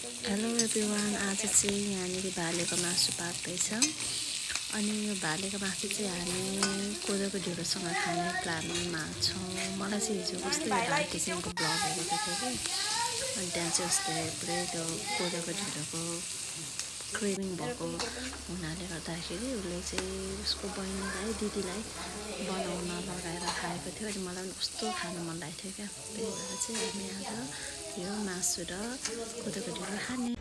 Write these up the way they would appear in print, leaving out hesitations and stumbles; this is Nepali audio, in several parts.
हेलो एभ्रिवान, आज चाहिँ यहाँनिर भालेको मासु पाक्दैछ। अनि यो भालेको मासु चाहिँ हामी कोदोको ढिँडोसँग खाने प्लानमा छौँ। मलाई चाहिँ हिजो कस्तो किसिमको ब्लग हेरेको थियो कि, अनि त्यहाँ चाहिँ उसले पुरै त्यो कोदोको ढिँडोको क्रेभिङ भएको हुनाले गर्दाखेरि उसले चाहिँ उसको बहिनीलाई दिदीलाई बनाउन लगाएर खाएको थियो। अनि मलाई पनि कस्तो खानु मन लागेको थियो क्या, त्यही भएर चाहिँ हामी आज यो मासु र कोदोको ढिँडो खाने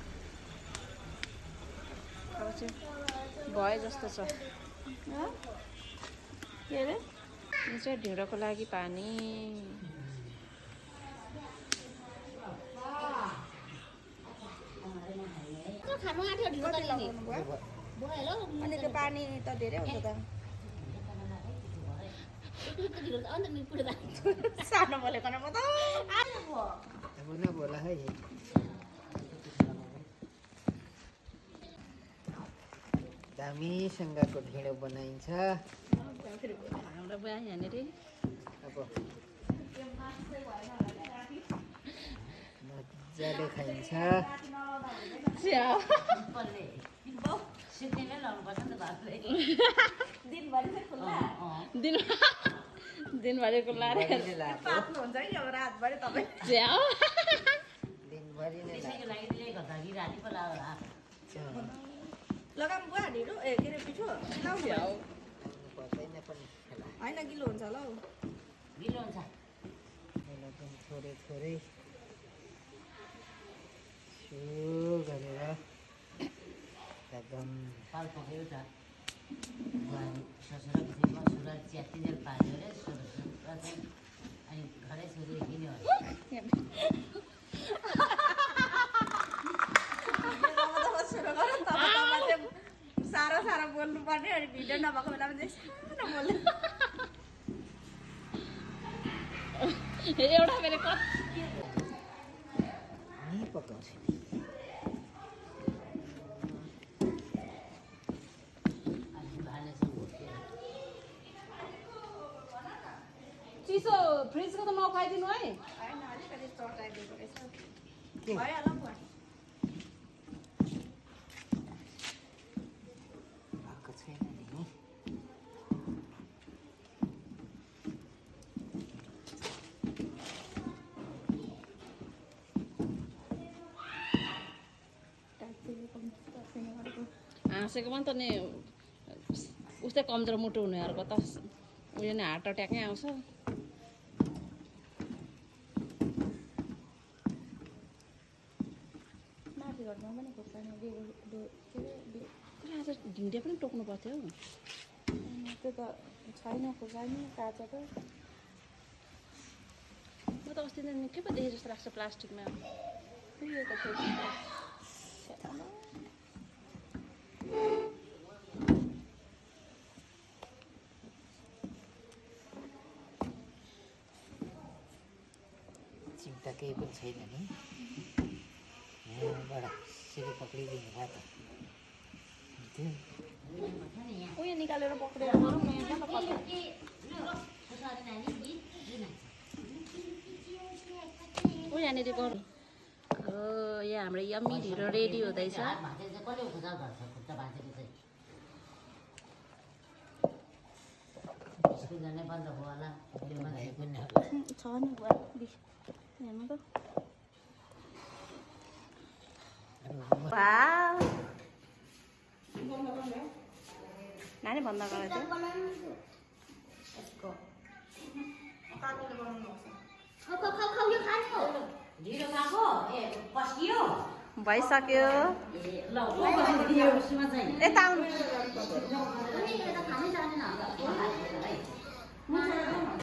भयो जस्तो छ। के अरे यो चाहिँ ढिँडोको लागि पानी खानु आँट्यो ढिँडो अनि त्यो पानी त धेरै हुन्छ त सानो बोलेको म त बोला है दामीसँगको ढिँडो बनाइन्छ। हाम्रो बुवा यहाँनिर अब मजाले खाइन्छ। दिनभरि खुल्ला पाक्नुहुन्छ कि अब रातभरि तपाईँ दिनभरि नै लगाम बुवा ढिँडो के अरे पिठो पर्दैन पनि होइन गिलो हुन्छ होला हौ गिलो हुन्छ। थोरै थोरै सो गरेर एकदम पाल्पाको एउटा ससुरा सुरा च्यातिजेल पाल्यो अरे सुरा चाहिँ अनि घरै छोरी किन्यो साह्रो साह्रो बोल्नु पर्ने अनि भिडियो नभएको बेलामा चाहिँ सानो बोल्नु एउटा फेरि नि पकाउँछ। चिसो फ्रिजको त नखाइदिनु है। होइन अलिकति चटाइदिएको रहेछ भइहाल्छ बुवा भएको छैन नि हाँसेको पनि त नि उस्तै कमजोर मुटु हुनेहरूको त उयो नि हार्ट अट्याकै आउँछ। माथि घरमा पनि खोर्सानी आज ढिँडे पनि टोक्नु पर्थ्यो। त्यो त छैन खोर्सानी काँचो त म त अस्ति निकै पो देखेँ जस्तो लाग्छ प्लास्टिकमा। उयो त चिन्ता केही पनि छैन नि। यहाँबाट सिधै पक्रिदिनु भयो त उयो निकालेर पक्रेर गरौँ न यहाँ कता पर्छ ऊ यहाँनिर गरौँ। यहाँ हाम्रो यम्मी ढिँडो रेडी हुँदैछ। भाँचेर चाहिँ कसले खुचा गर्छ खुट्टा भाँचेको चाहिँ जाने बन्द भयो होला त्यो मान्छे पनि छ नि बुवा हेर्नु त नानी भन्दा गरेको ढिँडो खाएको ए पस्कियो भइसक्यो ल चाहिँ यता आउनु खानै जानेन